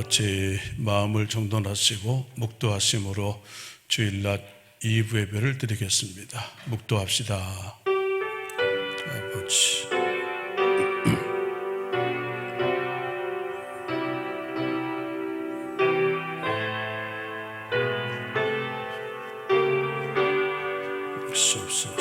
제 마음을 정돈하시고 묵도하심으로 주일낮 2부 예배를 드리겠습니다. 묵도합시다. 아버지, 옵소서.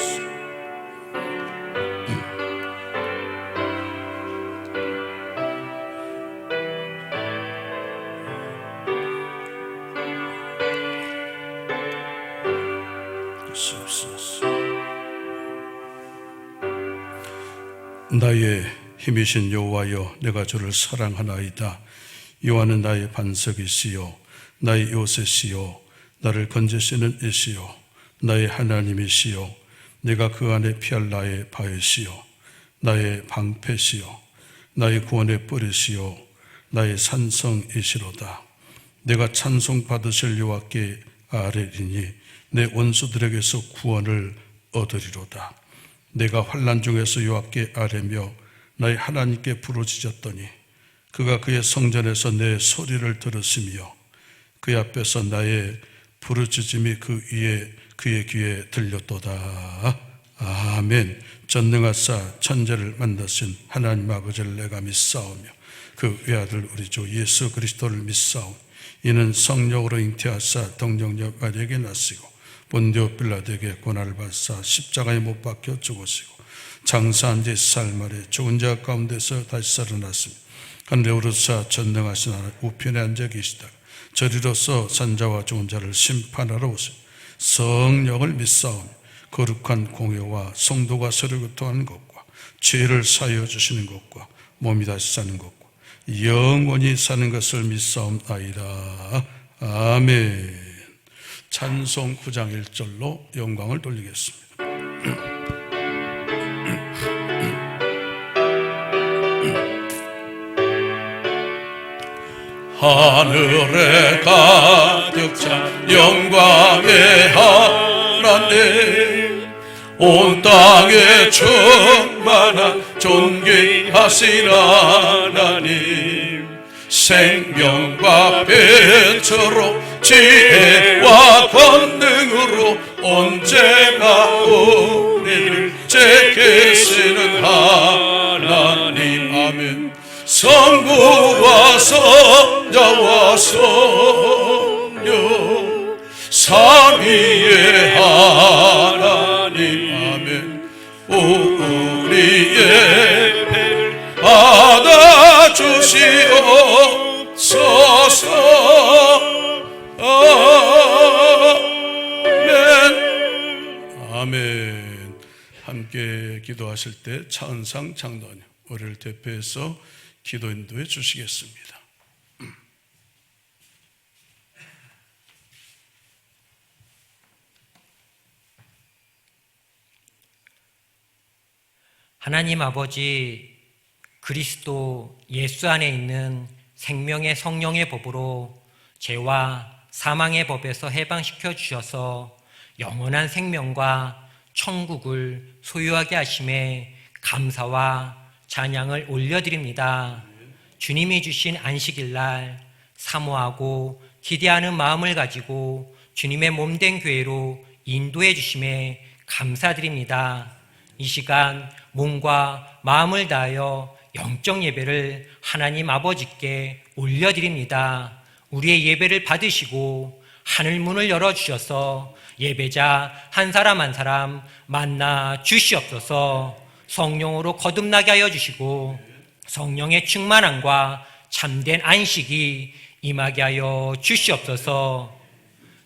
나의 힘이신 여호와여, 내가 주를 사랑하나이다. 여호와는 나의 반석이시요 나의 요새시요 나를 건지시는 이시요 나의 하나님이시요 내가 그 안에 피할 나의 바위시요 나의 방패시요 나의 구원의 뿌리시요 나의 산성이시로다. 내가 찬송 받으실 여호와께 아뢰리니 내 원수들에게서 구원을 얻으리로다. 내가 환난 중에서 여호와께 아뢰며 나의 하나님께 부르짖었더니 그가 그의 성전에서 내 소리를 들으시며 그의 앞에서 나의 부르짖음이 그의 귀에 들렸도다. 아멘. 전능하사 천재를 만드신 하나님 아버지를 내가 믿사오며 그 외아들 우리 주 예수 그리스도를 믿사오며 이는 성령으로 잉태하사 동정녀 마리아에게 나시고 본디오 빌라도에게 고난을 받사 십자가에 못 박혀 죽으시고 장사한 지 10살 만에 죽은 자 가운데서 다시 살아났으며 하늘에 오르사 전능하신 하나님 우편에 앉아 계시다가 저리로서 산자와 죽은 자를 심판하러 오시며 성령을 믿사오며 거룩한 공회와 성도가 서로 교통하는 것과 죄를 사하여 주시는 것과 몸이 다시 사는 것과 영원히 사는 것을 믿사옵나이다. 아멘. 찬송 9장 1절로 영광을 돌리겠습니다. 하늘에 가득 찬 영광의 하나님, 온 땅에 충만한 존귀하신 하나님, 생명과 빛으로 지혜와 권능으로 언제나 우리를 지키시는 하나님. 아멘. 성부와 성자와 성령 삼위의 하나님. 아멘. 우리의 배를 받아주시옵소서. 아멘. 아멘. 함께 기도하실 때 차은상 장로님 우리를 대표해서 기도 인도해 주시겠습니다. 하나님 아버지, 그리스도 예수 안에 있는 생명의 성령의 법으로 죄와 사망의 법에서 해방시켜 주셔서 영원한 생명과 천국을 소유하게 하심에 감사와 찬양을 올려드립니다. 주님이 주신 안식일날 사모하고 기대하는 마음을 가지고 주님의 몸된 교회로 인도해 주심에 감사드립니다. 이 시간 몸과 마음을 다하여 영적 예배를 하나님 아버지께 올려드립니다. 우리의 예배를 받으시고 하늘 문을 열어주셔서 예배자 한 사람 한 사람 만나 주시옵소서. 성령으로 거듭나게 하여 주시고 성령의 충만함과 참된 안식이 임하게 하여 주시옵소서.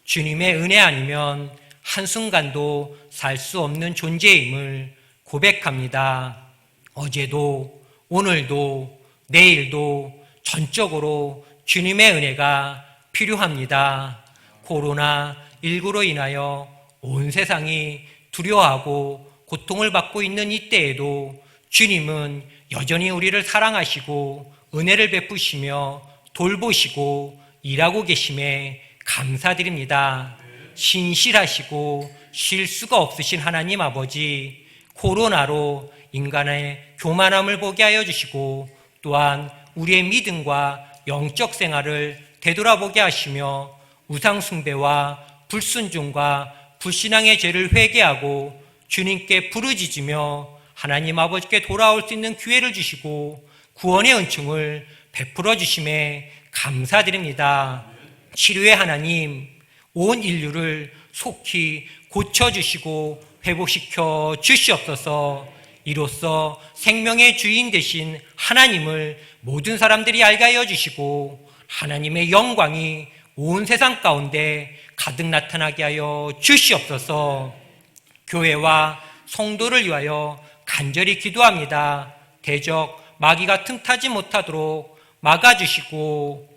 주님의 은혜 아니면 한순간도 살 수 없는 존재임을 고백합니다. 어제도 오늘도 내일도 전적으로 주님의 은혜가 필요합니다. 코로나19로 인하여 온 세상이 두려워하고 고통을 받고 있는 이때에도 주님은 여전히 우리를 사랑하시고 은혜를 베푸시며 돌보시고 일하고 계심에 감사드립니다. 신실하시고 쉴 수가 없으신 하나님 아버지, 코로나로 인간의 교만함을 보게 하여 주시고 또한 우리의 믿음과 영적 생활을 되돌아보게 하시며 우상 숭배와 불순종과 불신앙의 죄를 회개하고 주님께 부르짖으며 하나님 아버지께 돌아올 수 있는 기회를 주시고 구원의 은총을 베풀어 주심에 감사드립니다. 치료의 하나님, 온 인류를 속히 고쳐주시고 회복시켜 주시옵소서. 이로써 생명의 주인 되신 하나님을 모든 사람들이 알게 하여 주시고 하나님의 영광이 온 세상 가운데 가득 나타나게 하여 주시옵소서. 교회와 성도를 위하여 간절히 기도합니다. 대적 마귀가 틈타지 못하도록 막아주시고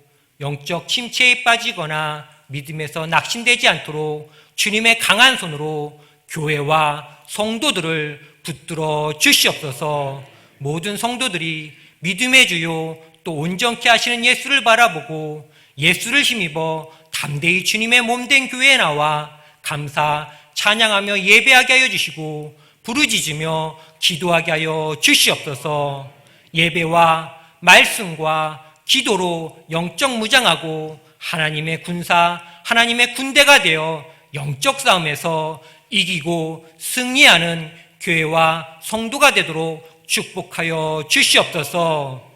영적 침체에 빠지거나 믿음에서 낙심되지 않도록 주님의 강한 손으로 교회와 성도들을 붙들어 주시옵소서. 모든 성도들이 믿음의 주요 또 온전케 하시는 예수를 바라보고 예수를 힘입어 담대히 주님의 몸된 교회에 나와 감사 찬양하며 예배하게 하여 주시고 부르짖으며 기도하게 하여 주시옵소서. 예배와 말씀과 기도로 영적 무장하고 하나님의 군사, 하나님의 군대가 되어 영적 싸움에서 이기고 승리하는 교회와 성도가 되도록 축복하여 주시옵소서.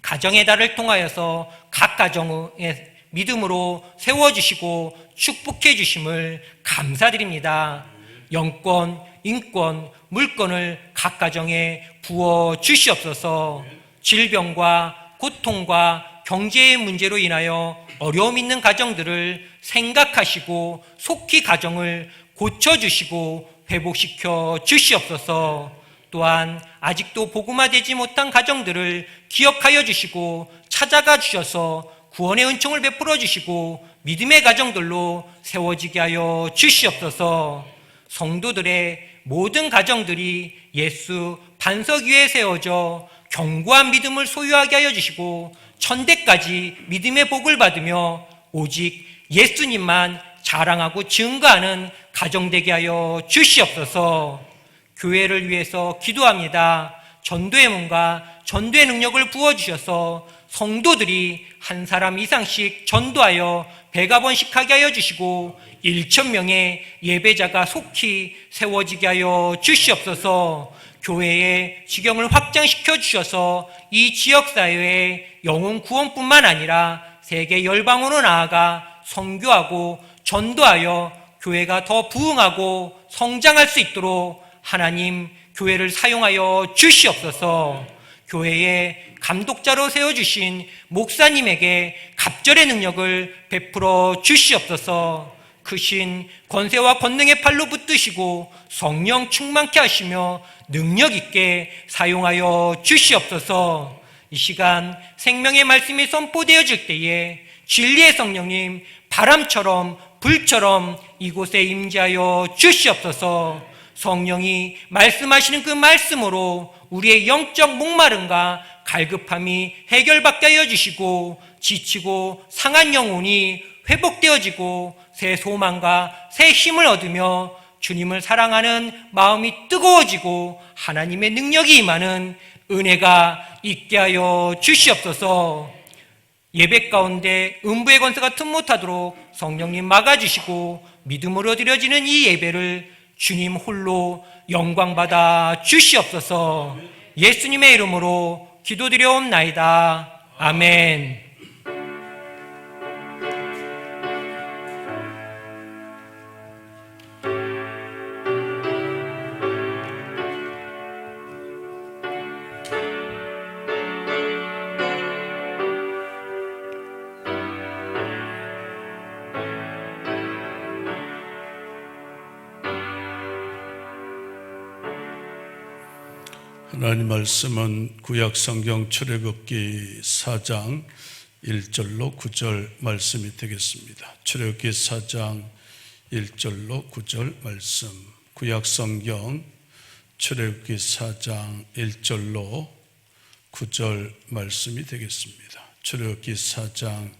가정의 달을 통하여서 각 가정의 믿음으로 세워주시고 축복해 주심을 감사드립니다. 영권, 인권, 물권을 각 가정에 부어 주시옵소서. 질병과 고통과 경제의 문제로 인하여 어려움 있는 가정들을 생각하시고 속히 가정을 고쳐주시고 회복시켜 주시옵소서. 또한 아직도 복음화되지 못한 가정들을 기억하여 주시고 찾아가 주셔서 구원의 은총을 베풀어 주시고 믿음의 가정들로 세워지게 하여 주시옵소서. 성도들의 모든 가정들이 예수 반석 위에 세워져 견고한 믿음을 소유하게 하여 주시고 천대까지 믿음의 복을 받으며 오직 예수님만 자랑하고 증거하는 가정 되게 하여 주시옵소서. 교회를 위해서 기도합니다. 전도의 문과 전도의 능력을 부어주셔서 성도들이 한 사람 이상씩 전도하여 배가번식하게 하여 주시고 1,000명의 예배자가 속히 세워지게 하여 주시옵소서. 교회의 지경을 확장시켜 주셔서 이 지역사회의 영혼 구원뿐만 아니라 세계 열방으로 나아가 선교하고 전도하여 교회가 더 부흥하고 성장할 수 있도록 하나님 교회를 사용하여 주시옵소서. 교회의 감독자로 세워주신 목사님에게 갑절의 능력을 베풀어 주시옵소서. 크신 권세와 권능의 팔로 붙드시고 성령 충만케 하시며 능력 있게 사용하여 주시옵소서. 이 시간 생명의 말씀이 선포되어질 때에 진리의 성령님 바람처럼 불처럼 이곳에 임재하여 주시옵소서. 성령이 말씀하시는 그 말씀으로 우리의 영적 목마름과 갈급함이 해결받게 하여 주시고 지치고 상한 영혼이 회복되어지고 새 소망과 새 힘을 얻으며 주님을 사랑하는 마음이 뜨거워지고 하나님의 능력이 임하는 은혜가 있게 하여 주시옵소서. 예배 가운데 음부의 권세가 틈 못하도록 성령님 막아주시고 믿음으로 드려지는 이 예배를 주님 홀로 영광받아 주시옵소서. 예수님의 이름으로 기도드려옵나이다. 아멘. 하나님 말씀은 구약 성경 출애굽기 4장 1절로 9절 말씀이 되겠습니다. 출애굽기 4장 1절로 9절 말씀. 구약 성경 출애굽기 4장 1절로 9절 말씀이 되겠습니다. 출애굽기 4장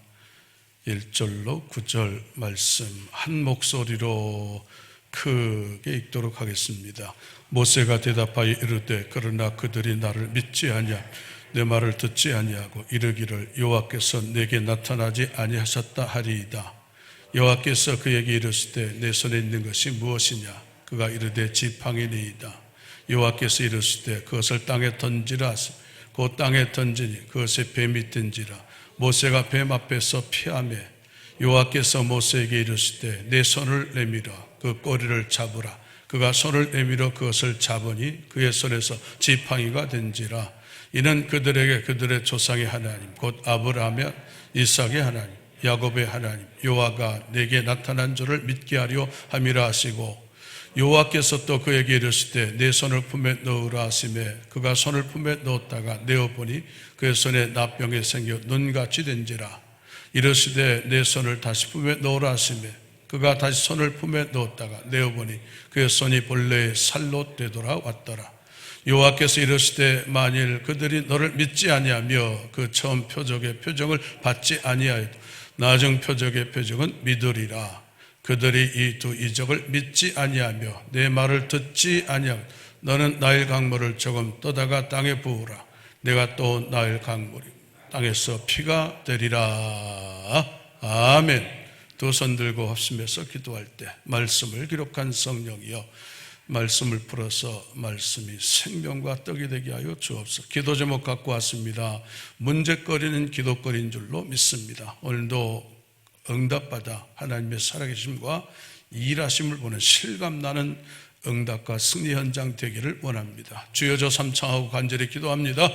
1절로 9절 말씀 한 목소리로 크게 읽도록 하겠습니다. 모세가 대답하여 이르되 그러나 그들이 나를 믿지 아니하 내 말을 듣지 아니하고 이르기를 여호와께서 내게 나타나지 아니하셨다 하리이다. 여호와께서 그에게 이르시되 내 손에 있는 것이 무엇이냐? 그가 이르되 지팡이니이다. 여호와께서 이르시되 그것을 땅에 던지라 하시니 그 땅에 던지니 그것에 뱀이 든지라. 모세가 뱀 앞에서 피하매 여호와께서 모세에게 이르시되 내 손을 내밀어 그 꼬리를 잡으라. 그가 손을 내밀어 그것을 잡으니 그의 손에서 지팡이가 된지라. 이는 그들에게 그들의 조상의 하나님 곧 아브라함의 이삭의 하나님 야곱의 하나님 여호와가 내게 나타난 줄을 믿게 하려 함이라 하시고, 여호와께서 또 그에게 이르시되 내 손을 품에 넣으라 하시매 그가 손을 품에 넣었다가 내어보니 그의 손에 나병이 생겨 눈같이 된지라. 이르시되 내 손을 다시 품에 넣으라 하시매 그가 다시 손을 품에 넣었다가 내어보니 그의 손이 본래의 살로 되돌아왔더라. 여호와께서 이르시되 만일 그들이 너를 믿지 아니하며 그 처음 표적의 표정을 받지 아니하여도 나중 표적의 표적은 믿으리라. 그들이 이 두 이적을 믿지 아니하며 내 말을 듣지 아니하며 너는 나일 강물을 조금 떠다가 땅에 부으라. 내가 또 나일 강물이 땅에서 피가 되리라. 아멘. 두 손 들고 합심해서 기도할 때 말씀을 기록한 성령이여 말씀을 풀어서 말씀이 생명과 떡이 되게 하여 주옵소서. 기도 제목 갖고 왔습니다. 문제거리는 기도거리인 줄로 믿습니다. 오늘도 응답받아 하나님의 살아계심과 일하심을 보는 실감나는 응답과 승리 현장 되기를 원합니다. 주여 저 삼창하고 간절히 기도합니다.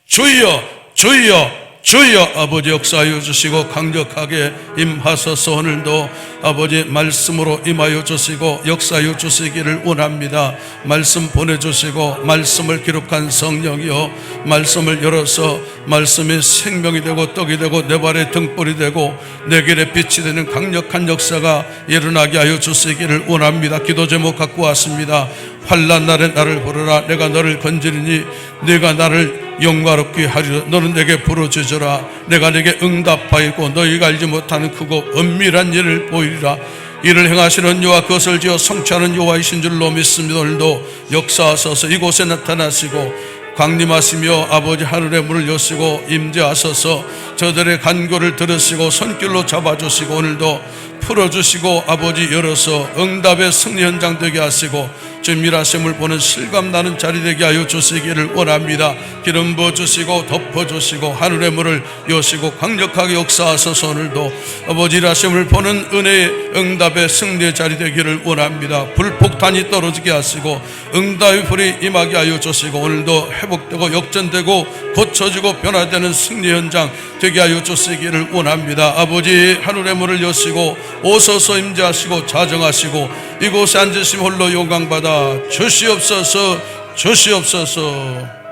주여 주여 주여 아버지 역사하여 주시고 강력하게 임하소서. 오늘도 아버지 말씀으로 임하여 주시고 역사하여 주시기를 원합니다. 말씀 보내주시고 말씀을 기록한 성령이여 말씀을 열어서 말씀이 생명이 되고 떡이 되고 내 발의 등불이 되고 내 길에 빛이 되는 강력한 역사가 일어나게 하여 주시기를 원합니다. 기도 제목 갖고 왔습니다. 환난 날에 나를 부르라. 내가 너를 건지리니 네가 나를 영광롭게 하리라. 너는 내게 부르짖으라. 내가 내게 응답하이고 너희가 알지 못하는 크고 은밀한 일을 보이리라. 이를 행하시는 여호와 그것을 지어 성취하는 여호와이신 줄로 믿습니다. 오늘도 역사하소서. 이곳에 나타나시고 강림하시며 아버지 하늘의 문을 여시고 임재하소서. 저들의 간구를 들으시고 손길로 잡아주시고 오늘도 풀어주시고 아버지 열어서 응답의 승리 현장 되게 하시고 주님 일하심을 보는 실감나는 자리 되게 하여 주시기를 원합니다. 기름 부어주시고 덮어주시고 하늘의 문을 여시고 강력하게 역사하셔서 오늘도 아버지 일하심을 보는 은혜의 응답의 승리의 자리 되기를 원합니다. 불폭탄이 떨어지게 하시고 응답의 불이 임하게 하여 주시고 오늘도 회복되고 역전되고 고쳐지고 변화되는 승리 현장 되게 하여 주시기를 원합니다. 아버지 하늘의 문을 여시고 오소서 임재하시고 자정하시고 이곳에 앉으심 홀로 영광받아 주시옵소서. 주시옵소서.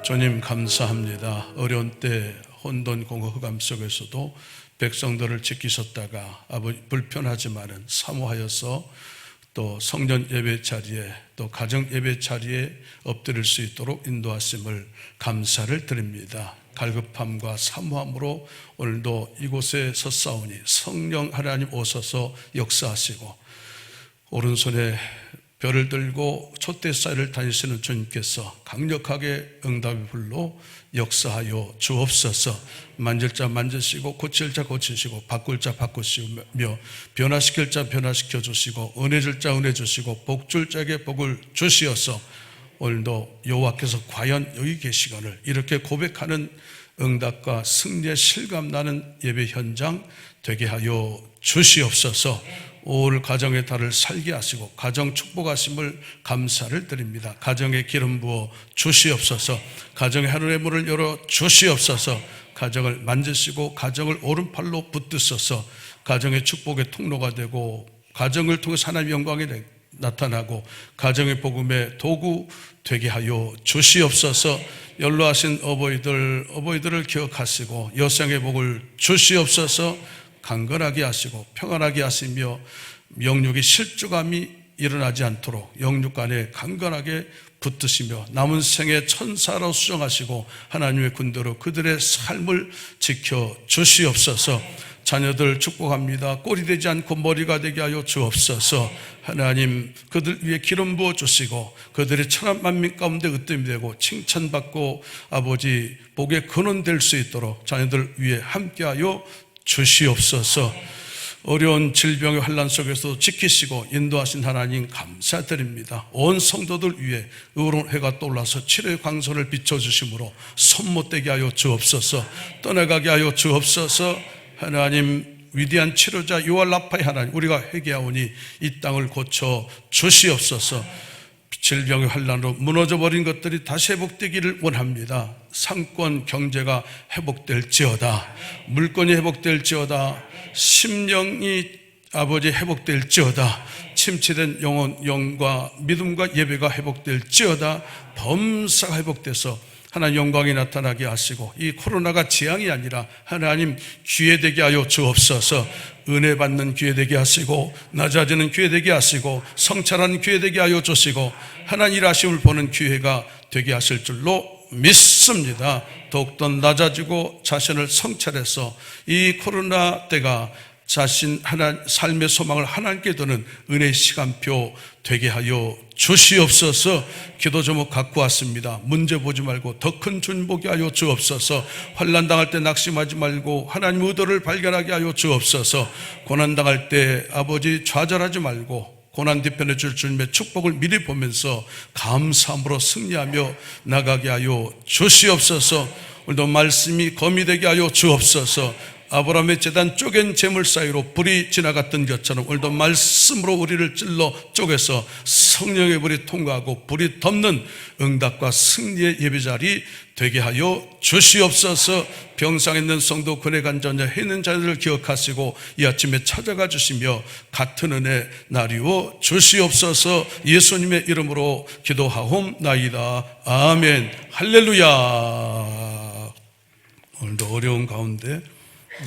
주님 감사합니다. 어려운 때 혼돈 공허 흑암 속에서도 백성들을 지키셨다가 아버지 불편하지만은 사모하여서 또 성전 예배 자리에 또 가정 예배 자리에 엎드릴 수 있도록 인도하심을 감사를 드립니다. 갈급함과 사모함으로 오늘도 이곳에 섰사오니 성령 하나님 오셔서 역사하시고 오른손에 별을 들고 촛대사이를 다니시는 주님께서 강력하게 응답의 불로 역사하여 주옵소서. 만질 자 만지시고 고칠 자 고치시고 바꿀 자 바꾸시며 변화시킬 자 변화시켜 주시고 은혜 줄 자 은혜 주시고 복 줄 자에게 복을 주시어서 오늘도 여호와께서 과연 여기 계시거늘 이렇게 고백하는 응답과 승리의 실감나는 예배 현장 되게 하여 주시옵소서. 올 가정의 달을 살게 하시고 가정 축복하심을 감사를 드립니다. 가정에 기름 부어 주시옵소서. 가정의 하늘의 문을 열어 주시옵소서. 가정을 만지시고 가정을 오른팔로 붙드셔서 가정의 축복의 통로가 되고 가정을 통해서 하나님의 영광이 나타나고 가정의 복음의 도구 되게 하여 주시옵소서. 연로하신 어버이들을 기억하시고 여생의 복을 주시옵소서. 강건하게 하시고 평안하게 하시며 영육이 실족함이 일어나지 않도록 영육 간에 강건하게 붙드시며 남은 생에 천사로 수정하시고 하나님의 군대로 그들의 삶을 지켜 주시옵소서. 자녀들 축복합니다. 꼴이 되지 않고 머리가 되게 하여 주옵소서. 하나님, 그들 위에 기름 부어 주시고 그들의 천한 만민 가운데 으뜸이 되고 칭찬받고 아버지 복의 근원 될 수 있도록 자녀들 위에 함께하여 주시옵소서. 어려운 질병의 환난 속에서 지키시고 인도하신 하나님 감사드립니다. 온 성도들 위해 의로운 해가 떠올라서 치료의 광선을 비춰주심으로 손못되게 하여 주옵소서. 떠나가게 하여 주옵소서. 하나님, 위대한 치료자 요알라파의 하나님, 우리가 회개하오니 이 땅을 고쳐 주시옵소서. 질병의 환난으로 무너져버린 것들이 다시 회복되기를 원합니다. 상권 경제가 회복될지어다. 물건이 회복될지어다. 심령이 아버지 회복될지어다. 침체된 영과 믿음과 예배가 회복될지어다. 범사가 회복돼서 하나님 영광이 나타나게 하시고 이 코로나가 재앙이 아니라 하나님 기회 되게 하여 주옵소서. 은혜 받는 기회 되게 하시고 낮아지는 기회 되게 하시고 성찰하는 기회 되게 하여 주시고 하나님 일하심을 보는 기회가 되게 하실 줄로 믿습니다. 더욱더 낮아지고 자신을 성찰해서 이 코로나 때가 자신 삶의 소망을 하나님께 두는 은혜의 시간표 되게 하여 주시옵소서. 기도 제목 갖고 왔습니다. 문제 보지 말고 더 큰 주님 보게 하여 주옵소서. 환난 당할 때 낙심하지 말고 하나님 의도를 발견하게 하여 주옵소서. 고난 당할 때 아버지 좌절하지 말고 고난 뒤편에 줄 주님의 축복을 미리 보면서 감사함으로 승리하며 나가게 하여 주시옵소서. 오늘도 말씀이 검이 되게 하여 주옵소서. 아브라함의 제단 쪼갠 제물 사이로 불이 지나갔던 것처럼 오늘도 말씀으로 우리를 찔러 쪼개서 성령의 불이 통과하고 불이 덮는 응답과 승리의 예배자리 되게 하여 주시옵소서. 병상에 있는 성도, 군에 간 자녀, 해 있는 자녀들을 기억하시고 이 아침에 찾아가 주시며 같은 은혜 나리워 주시옵소서. 예수님의 이름으로 기도하옵나이다. 아멘. 할렐루야. 오늘도 어려운 가운데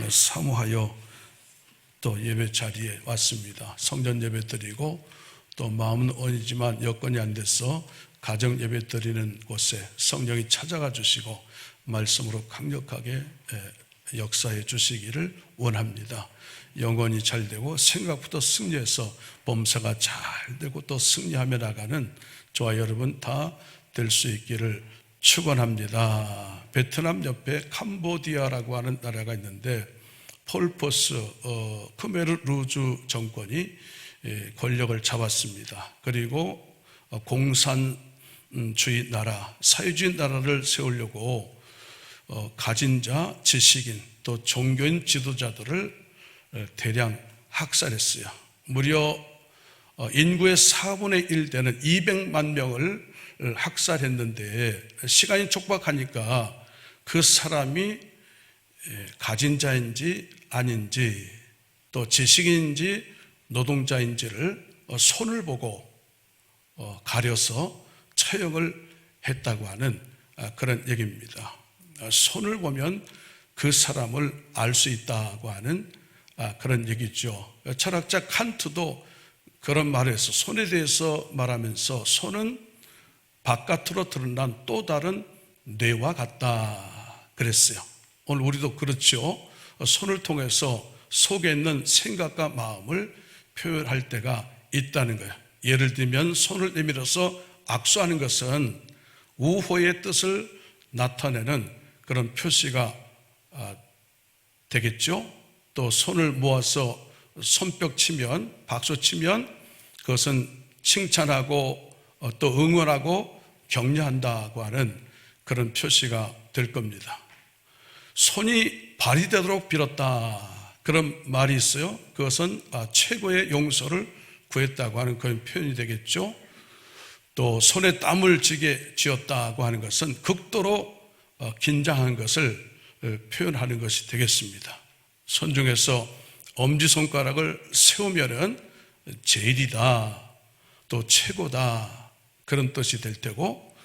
사모하여 또 예배 자리에 왔습니다. 성전 예배 드리고 또 마음은 언이지만 여건이 안 돼서 가정 예배 드리는 곳에 성령이 찾아가 주시고 말씀으로 강력하게 역사해 주시기를 원합니다. 영혼이 잘 되고 생각부터 승리해서 범사가 잘 되고 또 승리하며 나가는 저와 여러분 다 될 수 있기를 축원합니다. 베트남 옆에 캄보디아라고 하는 나라가 있는데 폴포스 크메르 루즈 정권이 권력을 잡았습니다. 그리고 공산주의 나라, 사회주의 나라를 세우려고 가진 자, 지식인 또 종교인 지도자들을 대량 학살했어요. 무려 인구의 4분의 1 되는 200만 명을 학살했는데 시간이 촉박하니까 그 사람이 가진 자인지 아닌지 또 지식인인지 노동자인지를 손을 보고 가려서 처형을 했다고 하는 그런 얘기입니다. 손을 보면 그 사람을 알 수 있다고 하는 그런 얘기죠. 철학자 칸트도 그런 말을 해서 손에 대해서 말하면서 손은 바깥으로 드러난 또 다른 뇌와 같다 그랬어요. 오늘 우리도 그렇죠. 손을 통해서 속에 있는 생각과 마음을 표현할 때가 있다는 거예요. 예를 들면 손을 내밀어서 악수하는 것은 우호의 뜻을 나타내는 그런 표시가 되겠죠. 또 손을 모아서 손뼉 치면, 박수 치면 그것은 칭찬하고 또 응원하고 격려한다고 하는 그런 표시가 될 겁니다. 손이 발휘되도록 빌었다 그런 말이 있어요. 그것은 최고의 용서를 구했다고 하는 그런 표현이 되겠죠. 또 손에 땀을 쥐게 쥐었다고 하는 것은 극도로 긴장한 것을 표현하는 것이 되겠습니다. 손 중에서 엄지손가락을 세우면은 제일이다 또 최고다 그런 뜻이 될 테고,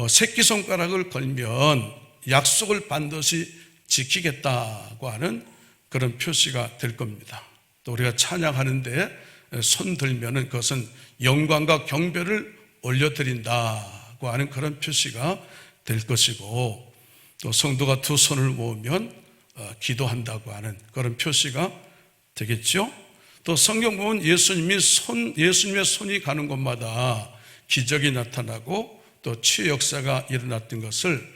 새끼손가락을 걸면 약속을 반드시 지키겠다고 하는 그런 표시가 될 겁니다. 또 우리가 찬양하는데 손 들면은 그것은 영광과 경배를 올려드린다고 하는 그런 표시가 될 것이고, 또 성도가 두 손을 모으면 기도한다고 하는 그런 표시가 되겠죠. 또 성경 보면 예수님의 손이 가는 곳마다 기적이 나타나고 또 치유 역사가 일어났던 것을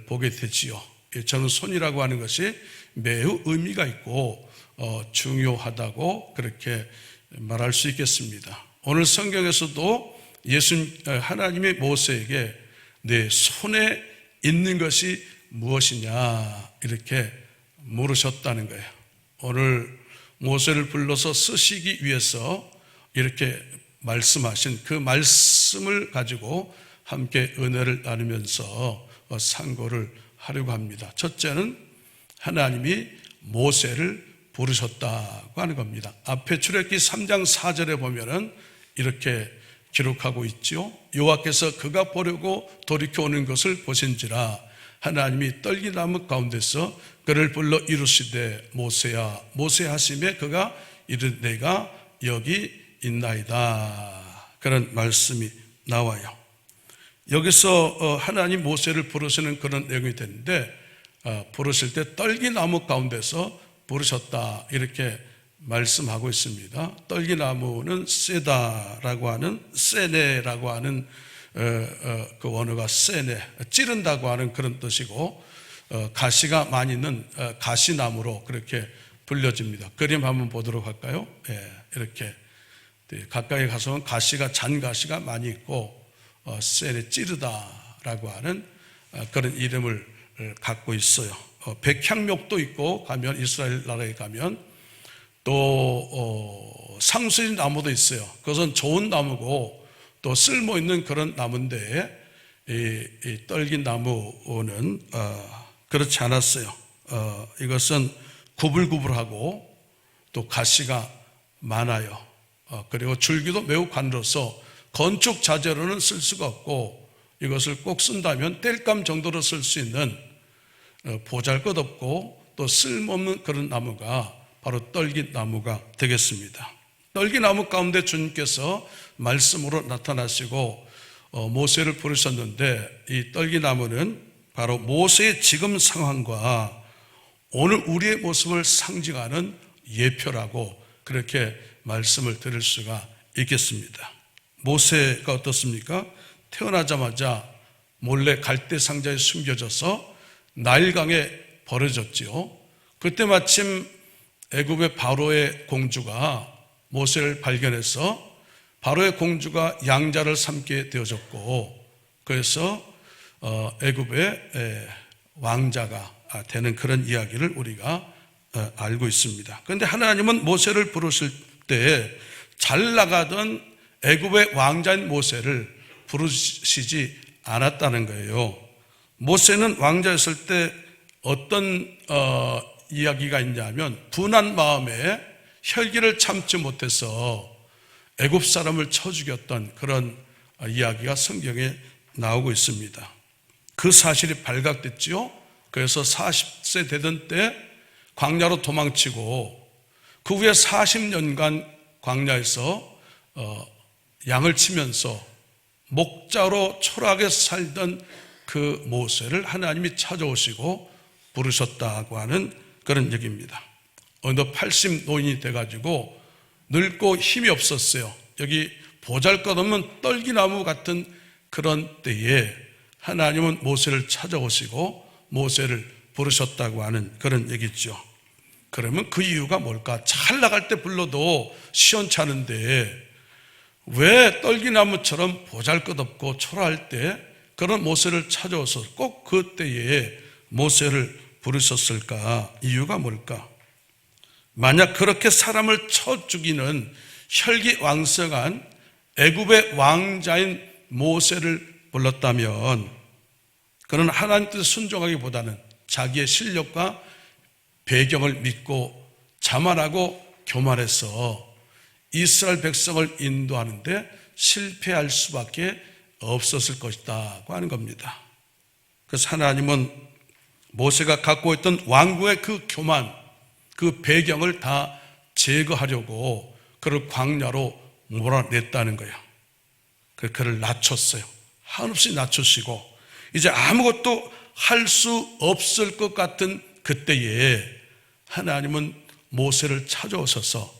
보게 되지요. 저는 손이라고 하는 것이 매우 의미가 있고 중요하다고 그렇게 말할 수 있겠습니다. 오늘 성경에서도 하나님의 모세에게 내 손에 있는 것이 무엇이냐 이렇게 물으셨다는 거예요. 오늘 모세를 불러서 쓰시기 위해서 이렇게 말씀하신 그 말씀을 가지고 함께 은혜를 나누면서 상고를 하려고 합니다. 첫째는 하나님이 모세를 부르셨다고 하는 겁니다. 앞에 출애굽기 3장 4절에 보면은 이렇게 기록하고 있죠. 여호와께서 그가 보려고 돌이켜 오는 것을 보신지라 하나님이 떨기나무 가운데서 그를 불러 이르시되 모세야 모세 하심에 그가 이르되 내가 여기 있나이다. 그런 말씀이 나와요. 여기서 하나님 모세를 부르시는 그런 내용이 되는데 부르실 때 떨기나무 가운데서 부르셨다 이렇게 말씀하고 있습니다. 떨기나무는 세다라고 하는 세네라고 하는 그 원어가 세네 찌른다고 하는 그런 뜻이고 가시가 많이 있는 가시나무로 그렇게 불려집니다. 그림 한번 보도록 할까요? 이렇게 가까이 가서 가시가 잔 가시가 많이 있고 세네 찌르다라고 하는 그런 이름을 갖고 있어요. 백향목도 있고 가면 이스라엘 나라에 가면 또 상수리 나무도 있어요. 그것은 좋은 나무고 또 쓸모 있는 그런 나무인데 이 떨긴 나무는 그렇지 않았어요. 이것은 구불구불하고 또 가시가 많아요. 그리고 줄기도 매우 가늘어서 건축 자재로는 쓸 수가 없고 이것을 꼭 쓴다면 땔감 정도로 쓸 수 있는 보잘것없고 또 쓸모없는 그런 나무가 바로 떨기나무가 되겠습니다. 떨기나무 가운데 주님께서 말씀으로 나타나시고 모세를 부르셨는데 이 떨기나무는 바로 모세의 지금 상황과 오늘 우리의 모습을 상징하는 예표라고 그렇게 말씀을 드릴 수가 있겠습니다. 모세가 어떻습니까? 태어나자마자 몰래 갈대 상자에 숨겨져서 나일강에 버려졌지요. 그때 마침 애굽의 바로의 공주가 모세를 발견해서 바로의 공주가 양자를 삼게 되어졌고 그래서 애굽의 왕자가 되는 그런 이야기를 우리가 알고 있습니다. 그런데 하나님은 모세를 부르실 때 잘 나가던 애굽의 왕자인 모세를 부르시지 않았다는 거예요. 모세는 왕자였을 때 어떤 이야기가 있냐면 분한 마음에 혈기를 참지 못해서 애굽 사람을 쳐 죽였던 그런 이야기가 성경에 나오고 있습니다. 그 사실이 발각됐지요. 그래서 40세 되던 때 광야로 도망치고 그 후에 40년간 광야에서 양을 치면서 목자로 초라하게 살던 그 모세를 하나님이 찾아오시고 부르셨다고 하는 그런 얘기입니다. 어느덧 80 노인이 돼가지고 늙고 힘이 없었어요. 여기 보잘것없는 떨기나무 같은 그런 때에 하나님은 모세를 찾아오시고 모세를 부르셨다고 하는 그런 얘기죠. 그러면 그 이유가 뭘까? 잘 나갈 때 불러도 시원찮은데 왜 떨기나무처럼 보잘것없고 초라할 때 그런 모세를 찾아와서 꼭 그때에 모세를 부르셨을까? 이유가 뭘까? 만약 그렇게 사람을 쳐 죽이는 혈기왕성한 애굽의 왕자인 모세를 불렀다면 그는 하나님 뜻에 순종하기보다는 자기의 실력과 배경을 믿고 자만하고 교만해서 이스라엘 백성을 인도하는데 실패할 수밖에 없었을 것이다고 하는 겁니다. 그래서 하나님은 모세가 갖고 있던 왕국의 그 교만, 그 배경을 다 제거하려고 그를 광야로 몰아냈다는 거예요. 그를 낮췄어요. 한없이 낮추시고 이제 아무것도 할 수 없을 것 같은 그때에 하나님은 모세를 찾아오셔서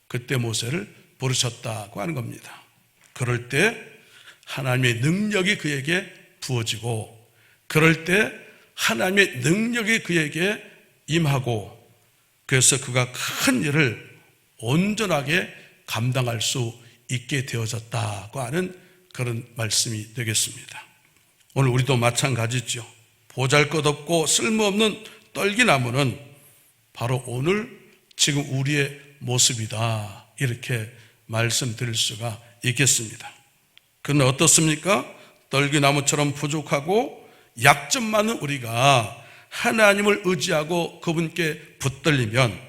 그때 모세를 부르셨다고 하는 겁니다. 그럴 때 하나님의 능력이 그에게 부어지고, 그럴 때 하나님의 능력이 그에게 임하고, 그래서 그가 큰 일을 온전하게 감당할 수 있게 되어졌다고 하는 그런 말씀이 되겠습니다. 오늘 우리도 마찬가지죠. 보잘것없고 쓸모없는 떨기나무는 바로 오늘 지금 우리의 모습이다, 이렇게 말씀드릴 수가 있겠습니다. 그는 어떻습니까? 떨기나무처럼 부족하고 약점 많은 우리가 하나님을 의지하고 그분께 붙들리면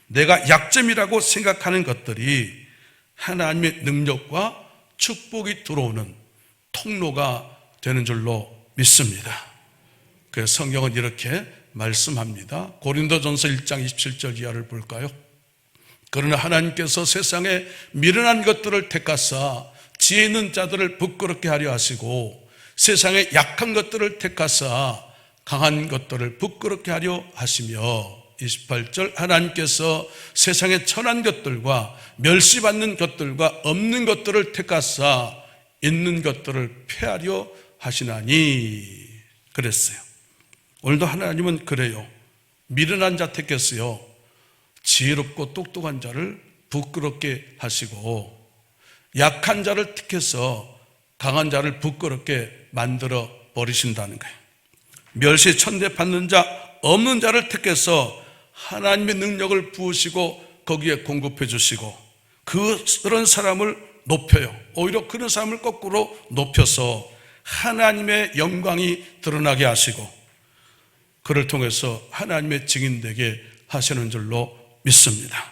내가 약점이라고 생각하는 것들이 하나님의 능력과 축복이 들어오는 통로가 되는 줄로 믿습니다. 그래서 성경은 이렇게 말씀합니다. 고린도전서 1장 27절 이하를 볼까요? 그러나 하나님께서 세상에 미련한 것들을 택하사 지혜 있는 자들을 부끄럽게 하려 하시고, 세상에 약한 것들을 택하사 강한 것들을 부끄럽게 하려 하시며, 28절 하나님께서 세상에 천한 것들과 멸시받는 것들과 없는 것들을 택하사 있는 것들을 폐하려 하시나니 그랬어요. 오늘도 하나님은 그래요. 미련한 자 택했어요. 지혜롭고 똑똑한 자를 부끄럽게 하시고, 약한 자를 택해서 강한 자를 부끄럽게 만들어 버리신다는 거예요. 멸시 천대받는 자, 없는 자를 택해서 하나님의 능력을 부으시고 거기에 공급해 주시고, 그런 사람을 높여요. 오히려 그런 사람을 거꾸로 높여서 하나님의 영광이 드러나게 하시고, 그를 통해서 하나님의 증인되게 하시는 줄로 믿습니다.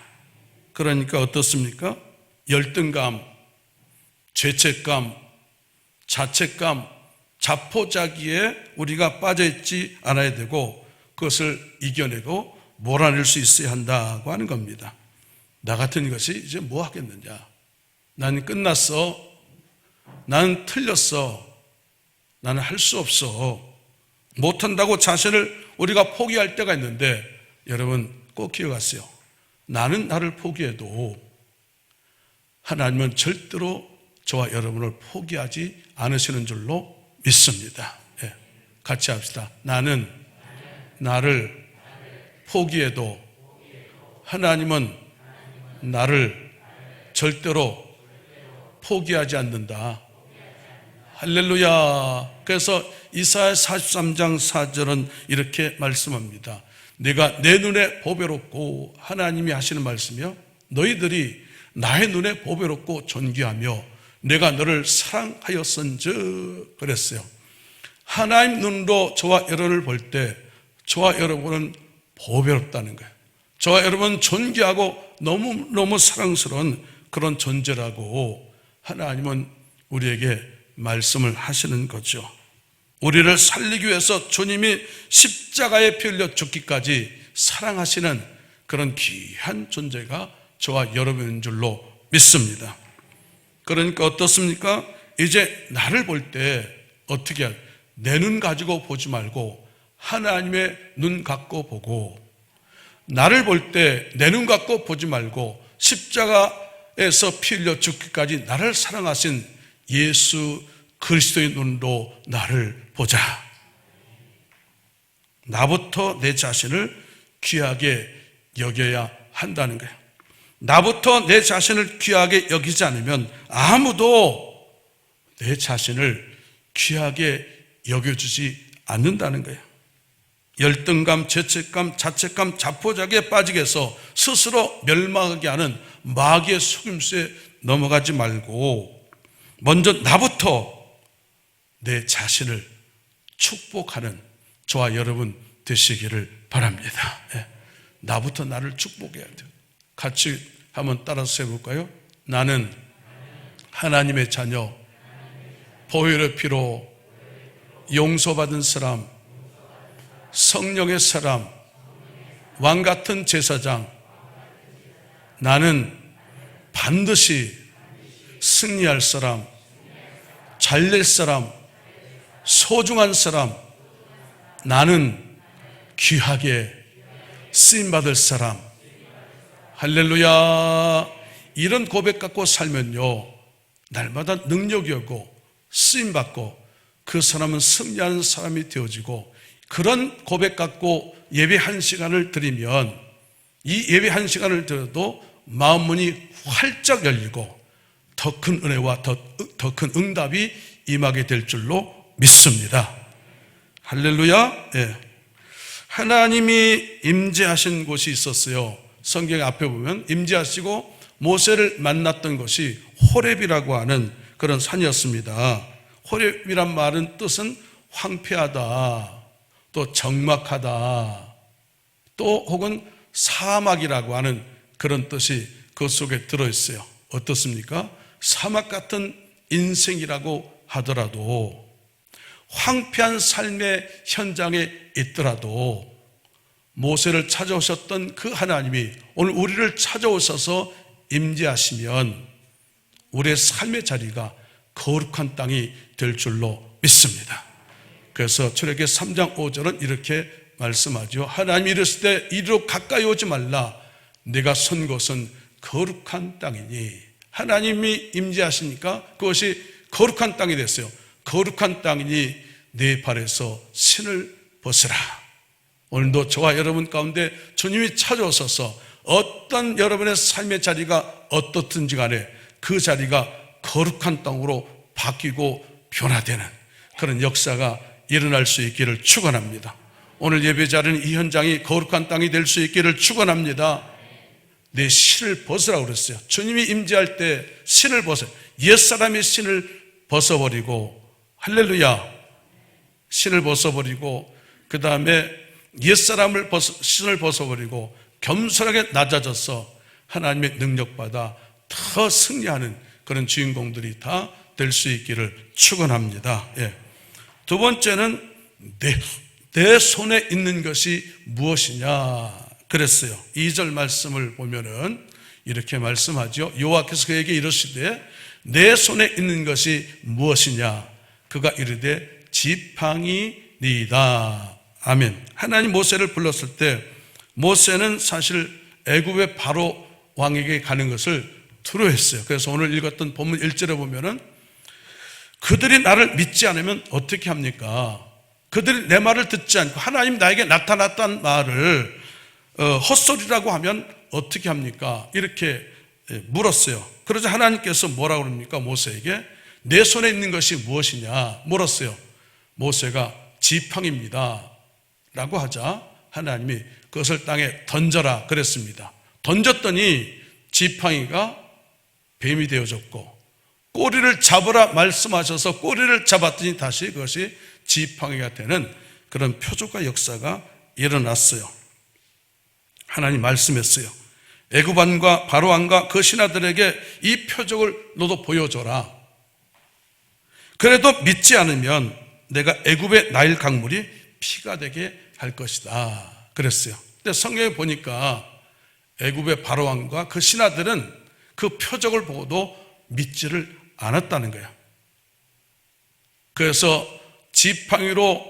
그러니까 어떻습니까? 열등감, 죄책감, 자책감, 자포자기에 우리가 빠져있지 않아야 되고, 그것을 이겨내고 몰아낼 수 있어야 한다고 하는 겁니다. 나 같은 것이 이제 뭐 하겠느냐? 나는 끝났어. 나는 틀렸어. 나는 할 수 없어. 못한다고 자신을 우리가 포기할 때가 있는데, 여러분 꼭 기억하세요. 나는 나를 포기해도 하나님은 절대로 저와 여러분을 포기하지 않으시는 줄로 믿습니다. 예, 같이 합시다. 나는 나를 포기해도 하나님은 나를 절대로 포기하지 않는다. 할렐루야. 그래서 이사야 43장 4절은 이렇게 말씀합니다. 내가 내 눈에 보배롭고, 하나님이 하시는 말씀이요, 너희들이 나의 눈에 보배롭고 존귀하며 내가 너를 사랑하였은즉 그랬어요. 하나님 눈으로 저와 여러분을 볼 때 저와 여러분은 보배롭다는 거예요. 저와 여러분은 존귀하고 너무너무 사랑스러운 그런 존재라고 하나님은 우리에게 말씀을 하시는 거죠. 우리를 살리기 위해서 주님이 십자가에 피 흘려 죽기까지 사랑하시는 그런 귀한 존재가 저와 여러분인 줄로 믿습니다. 그러니까 어떻습니까? 이제 나를 볼 때 어떻게 내 눈 가지고 보지 말고 하나님의 눈 갖고 보고, 나를 볼 때 내 눈 갖고 보지 말고 십자가에서 피 흘려 죽기까지 나를 사랑하신 예수 그리스도의 눈으로 나를 보자. 나부터 내 자신을 귀하게 여겨야 한다는 거예요. 나부터 내 자신을 귀하게 여기지 않으면 아무도 내 자신을 귀하게 여겨주지 않는다는 거예요. 열등감, 죄책감, 자책감, 자포자기에 빠지게 해서 스스로 멸망하게 하는 마귀의 속임수에 넘어가지 말고 먼저 나부터 내 자신을 축복하는 저와 여러분 되시기를 바랍니다. 예. 나부터 나를 축복해야 돼요. 같이 한번 따라서 해볼까요? 나는 하나님의 자녀, 보혈의 피로 용서받은 사람, 성령의 사람, 왕같은 제사장, 나는 반드시 승리할 사람, 잘낼 사람, 소중한 사람, 나는 귀하게 쓰임받을 사람. 할렐루야. 이런 고백 갖고 살면요, 날마다 능력이 오고 쓰임받고 그 사람은 승리하는 사람이 되어지고, 그런 고백 갖고 예배 한 시간을 드리면 이 예배 한 시간을 드려도 마음 문이 활짝 열리고 더 큰 은혜와 더 큰 응답이 임하게 될 줄로 믿습니다. 할렐루야. 예. 하나님이 임재하신 곳이 있었어요. 성경 앞에 보면 임재하시고 모세를 만났던 것이 호렙이라고 하는 그런 산이었습니다. 호렙이란 말은 뜻은 황폐하다, 또 적막하다, 또 혹은 사막이라고 하는 그런 뜻이 그 속에 들어있어요. 어떻습니까? 사막 같은 인생이라고 하더라도, 황폐한 삶의 현장에 있더라도 모세를 찾아오셨던 그 하나님이 오늘 우리를 찾아오셔서 임재하시면 우리의 삶의 자리가 거룩한 땅이 될 줄로 믿습니다. 그래서 출애굽기 3장 5절은 이렇게 말씀하죠. 하나님이 이르시되 이리로 가까이 오지 말라. 내가 선 곳은 거룩한 땅이니. 하나님이 임재하시니까 그것이 거룩한 땅이 됐어요. 거룩한 땅이니 내 발에서 신을 벗으라. 오늘도 저와 여러분 가운데 주님이 찾아오셔서 어떤 여러분의 삶의 자리가 어떻든지 간에 그 자리가 거룩한 땅으로 바뀌고 변화되는 그런 역사가 일어날 수 있기를 축원합니다. 오늘 예배 자리는 이 현장이 거룩한 땅이 될 수 있기를 축원합니다. 내 신을 벗으라고 그랬어요. 주님이 임재할 때 신을 벗어요. 옛사람의 신을 벗어버리고, 할렐루야, 신을 벗어버리고, 그 다음에 옛사람을 신을 벗어버리고 겸손하게 낮아져서 하나님의 능력받아 더 승리하는 그런 주인공들이 다 될 수 있기를 축원합니다. 예. 두 번째는 내 손에 있는 것이 무엇이냐 그랬어요. 2절 말씀을 보면은 이렇게 말씀하죠. 여호와께서 그에게 이르시되 내 손에 있는 것이 무엇이냐. 그가 이르되 지팡이니이다. 아멘. 하나님 모세를 불렀을 때 모세는 사실 애굽의 바로 왕에게 가는 것을 두려워했어요. 그래서 오늘 읽었던 본문 1절에 보면은 그들이 나를 믿지 않으면 어떻게 합니까? 그들이 내 말을 듣지 않고 하나님 나에게 나타났다는 말을 헛소리라고 하면 어떻게 합니까? 이렇게 물었어요. 그러자 하나님께서 뭐라고 그럽니까? 모세에게 내 손에 있는 것이 무엇이냐 물었어요. 모세가 지팡이입니다 라고 하자 하나님이 그것을 땅에 던져라 그랬습니다. 던졌더니 지팡이가 뱀이 되어졌고, 꼬리를 잡으라 말씀하셔서 꼬리를 잡았더니 다시 그것이 지팡이가 되는 그런 표적과 역사가 일어났어요. 하나님 말씀했어요. 애굽 왕과 바로 왕과 그 신하들에게 이 표적을 너도 보여줘라. 그래도 믿지 않으면 내가 애굽의 나일 강물이 피가 되게 할 것이다 그랬어요. 근데 성경에 보니까 애굽의 바로 왕과 그 신하들은 그 표적을 보고도 믿지를 않았다는 거예요. 그래서 지팡이로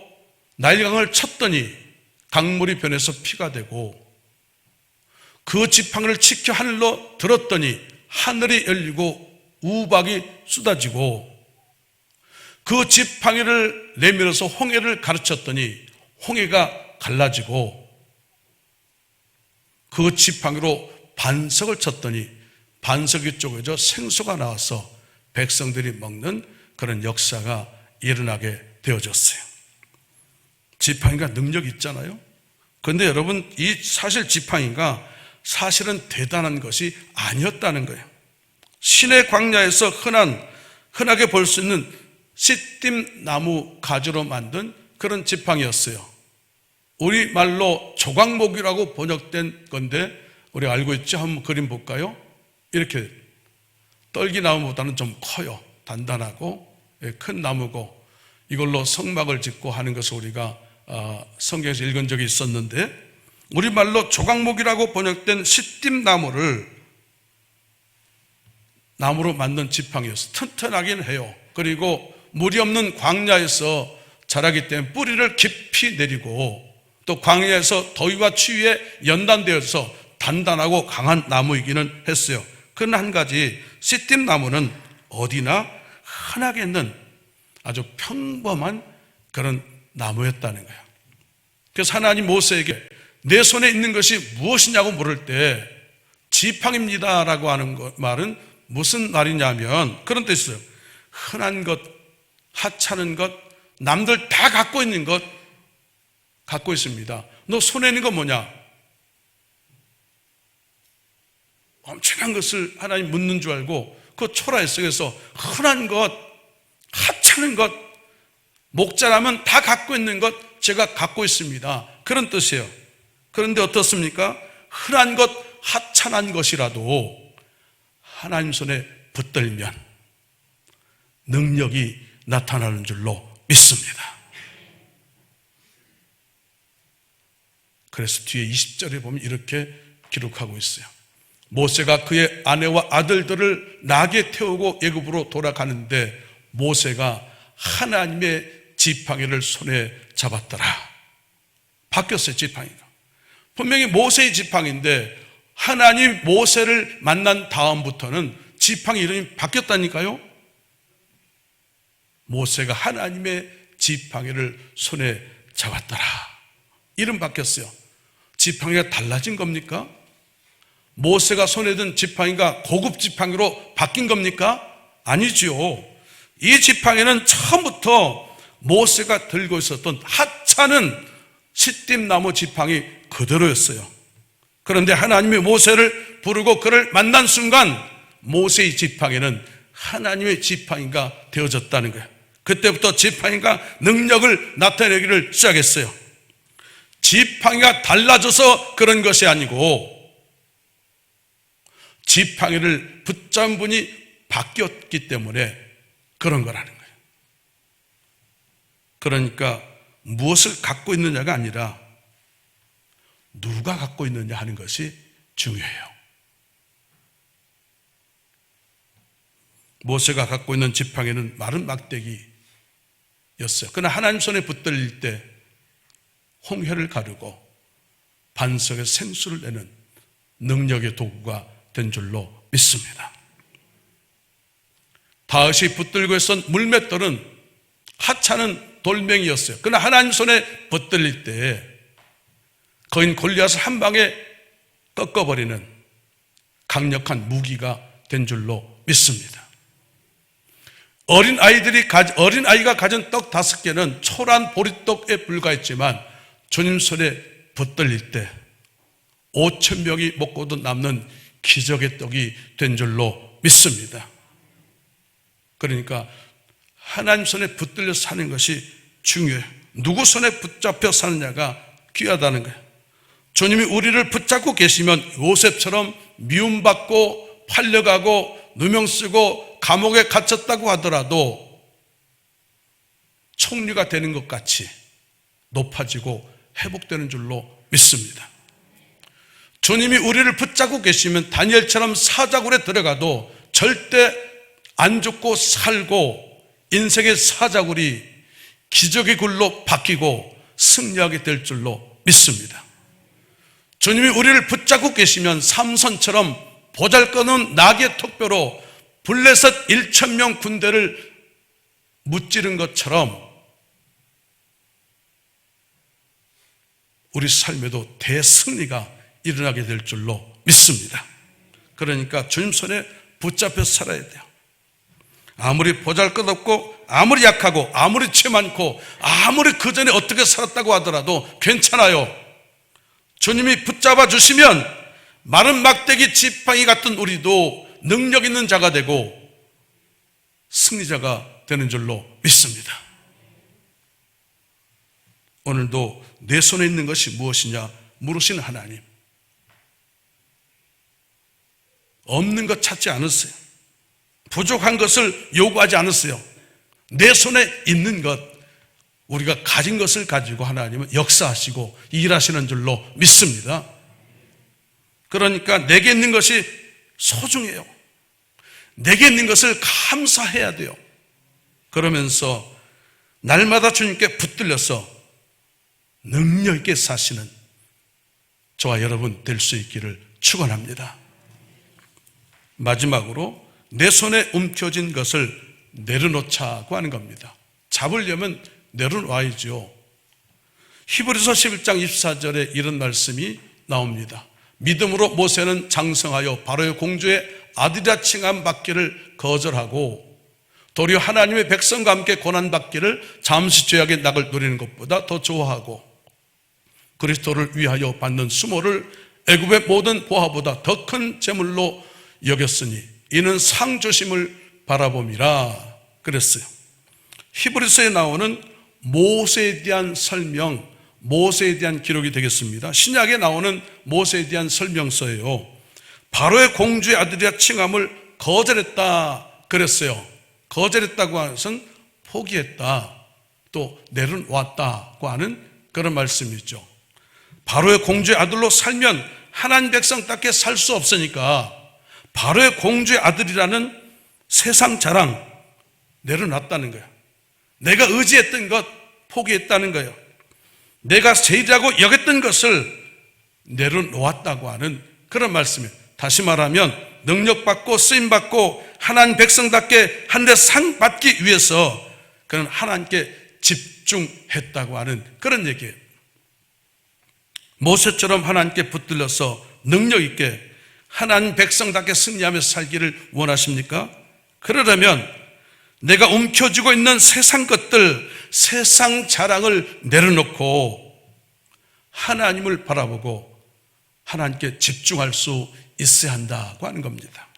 나일강을 쳤더니 강물이 변해서 피가 되고, 그 지팡이를 치켜 하늘로 들었더니 하늘이 열리고 우박이 쏟아지고, 그 지팡이를 내밀어서 홍해를 가르쳤더니 홍해가 갈라지고, 그 지팡이로 반석을 쳤더니 반석이 쪼개져 생수가 나와서 백성들이 먹는 그런 역사가 일어나게 되어졌어요. 지팡이가 능력이 있잖아요. 그런데 여러분, 이 사실 지팡이가 사실은 대단한 것이 아니었다는 거예요. 시내 광야에서 흔하게 볼 수 있는 시띠 나무 가지로 만든 그런 지팡이였어요. 우리말로 조각목이라고 번역된 건데 우리 알고 있죠? 한번 그림 볼까요? 이렇게 떨기나무보다는 좀 커요. 단단하고 큰 나무고, 이걸로 성막을 짓고 하는 것을 우리가 성경에서 읽은 적이 있었는데, 우리말로 조각목이라고 번역된 시띠나무를 나무로 만든 지팡이였어요. 튼튼하긴 해요. 그리고 물이 없는 광야에서 자라기 때문에 뿌리를 깊이 내리고 또 광야에서 더위와 추위에 연단되어서 단단하고 강한 나무이기는 했어요. 그러나 한 가지, 시딤 나무는 어디나 흔하게 있는 아주 평범한 그런 나무였다는 거예요. 그래서 하나님 모세에게 내 손에 있는 것이 무엇이냐고 물을 때 지팡입니다라고 하는 말은 무슨 말이냐면 그런 뜻이에요. 흔한 것, 하찮은 것, 남들 다 갖고 있는 것 갖고 있습니다. 너 손에 있는 건 뭐냐? 엄청난 것을 하나님 묻는 줄 알고 그 초라했어요. 그래서 흔한 것, 하찮은 것, 목자라면 다 갖고 있는 것 제가 갖고 있습니다. 그런 뜻이에요. 그런데 어떻습니까? 흔한 것, 하찮은 것이라도 하나님 손에 붙들면 능력이 나타나는 줄로 믿습니다. 그래서 뒤에 20절에 보면 이렇게 기록하고 있어요. 모세가 그의 아내와 아들들을 나귀에 태우고 애굽으로 돌아가는데 모세가 하나님의 지팡이를 손에 잡았더라. 바뀌었어요, 지팡이가. 분명히 모세의 지팡이인데 하나님 모세를 만난 다음부터는 지팡이 이름이 바뀌었다니까요. 모세가 하나님의 지팡이를 손에 잡았더라. 이름 바뀌었어요. 지팡이가 달라진 겁니까? 모세가 손에 든 지팡이가 고급 지팡이로 바뀐 겁니까? 아니지요. 이 지팡이는 처음부터 모세가 들고 있었던 하찮은 시딤나무 지팡이 그대로였어요. 그런데 하나님이 모세를 부르고 그를 만난 순간 모세의 지팡이는 하나님의 지팡이가 되어졌다는 거예요. 그때부터 지팡이가 능력을 나타내기를 시작했어요. 지팡이가 달라져서 그런 것이 아니고 지팡이를 붙잡은 분이 바뀌었기 때문에 그런 거라는 거예요. 그러니까 무엇을 갖고 있느냐가 아니라 누가 갖고 있느냐 하는 것이 중요해요. 모세가 갖고 있는 지팡이는 마른 막대기였어요. 그러나 하나님 손에 붙들릴 때 홍해를 가르고 반석에 생수를 내는 능력의 도구가 된 줄로 믿습니다. 다윗이 붙들고 있었던 물맷돌은 하찮은 돌멩이였어요. 그러나 하나님 손에 붙들릴 때 거인 골리앗을 한 방에 꺾어버리는 강력한 무기가 된 줄로 믿습니다. 어린아이가 가진 떡 5개는 초란 보리떡에 불과했지만 주님 손에 붙들릴 때 5,000명이 먹고도 남는 기적의 떡이 된 줄로 믿습니다. 그러니까 하나님 손에 붙들려 사는 것이 중요해요. 누구 손에 붙잡혀 사느냐가 귀하다는 거예요. 주님이 우리를 붙잡고 계시면 요셉처럼 미움받고 팔려가고 누명 쓰고 감옥에 갇혔다고 하더라도 총리가 되는 것 같이 높아지고 회복되는 줄로 믿습니다. 주님이 우리를 붙잡고 계시면 다니엘처럼 사자굴에 들어가도 절대 안 죽고 살고 인생의 사자굴이 기적의 굴로 바뀌고 승리하게 될 줄로 믿습니다. 주님이 우리를 붙잡고 계시면 삼손처럼 보잘것없는 나귀의 턱뼈로 블레셋 1,000명 군대를 무찌른 것처럼 우리 삶에도 대승리가 일어나게 될 줄로 믿습니다. 그러니까 주님 손에 붙잡혀 살아야 돼요. 아무리 보잘것없고 아무리 약하고 아무리 죄 많고 아무리 그전에 어떻게 살았다고 하더라도 괜찮아요. 주님이 붙잡아 주시면 마른 막대기 지팡이 같은 우리도 능력 있는 자가 되고 승리자가 되는 줄로 믿습니다. 오늘도 내 손에 있는 것이 무엇이냐 물으시는 하나님, 없는 것 찾지 않으세요. 부족한 것을 요구하지 않으세요. 내 손에 있는 것, 우리가 가진 것을 가지고 하나님은 역사하시고 일하시는 줄로 믿습니다. 그러니까 내게 있는 것이 소중해요. 내게 있는 것을 감사해야 돼요. 그러면서 날마다 주님께 붙들려서 능력 있게 사시는 저와 여러분 될 수 있기를 축원합니다. 마지막으로 내 손에 움켜진 것을 내려놓자고 하는 겁니다. 잡으려면 내려놔야죠. 히브리서 11장 24절에 이런 말씀이 나옵니다. 믿음으로 모세는 장성하여 바로의 공주의 아들이라 칭함 받기를 거절하고 도리어 하나님의 백성과 함께 고난받기를 잠시 죄악의 낙을 누리는 것보다 더 좋아하고 그리스도를 위하여 받는 수모를 애굽의 모든 보화보다 더 큰 재물로 여겼으니 이는 상조심을 바라봄이라 그랬어요. 히브리서에 나오는 모세에 대한 설명, 모세에 대한 기록이 되겠습니다. 신약에 나오는 모세에 대한 설명서예요. 바로의 공주의 아들이라 칭함을 거절했다 그랬어요. 거절했다고 하는 것은 포기했다, 또 내려놓았다고 하는 그런 말씀이죠. 바로의 공주의 아들로 살면 하나님 백성답게 살 수 없으니까 바로의 공주의 아들이라는 세상 자랑 내려놨다는 거예요. 내가 의지했던 것 포기했다는 거예요. 내가 제일이라고 여겼던 것을 내려놓았다고 하는 그런 말씀이에요. 다시 말하면 능력받고 쓰임받고 하나님 백성답게 하늘의 상 받기 위해서 그는 하나님께 집중했다고 하는 그런 얘기예요. 모세처럼 하나님께 붙들려서 능력 있게 하나님 백성답게 승리하며 살기를 원하십니까? 그러려면 내가 움켜쥐고 있는 세상 것들, 세상 자랑을 내려놓고 하나님을 바라보고 하나님께 집중할 수 있어야 한다고 하는 겁니다.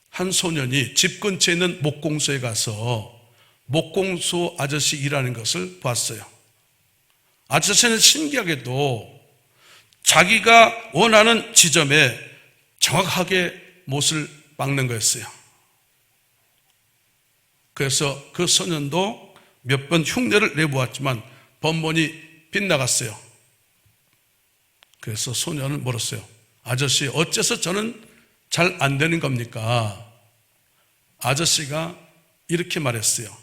한 소년이 집 근처에 있는 목공소에 가서 목공소 아저씨 일하는 것을 봤어요. 아저씨는 신기하게도 자기가 원하는 지점에 정확하게 못을 박는 거였어요. 그래서 그 소년도 몇 번 흉내를 내보았지만 번번이 빗나갔어요. 그래서 소년은 물었어요. 아저씨, 어째서 저는 잘 안 되는 겁니까? 아저씨가 이렇게 말했어요.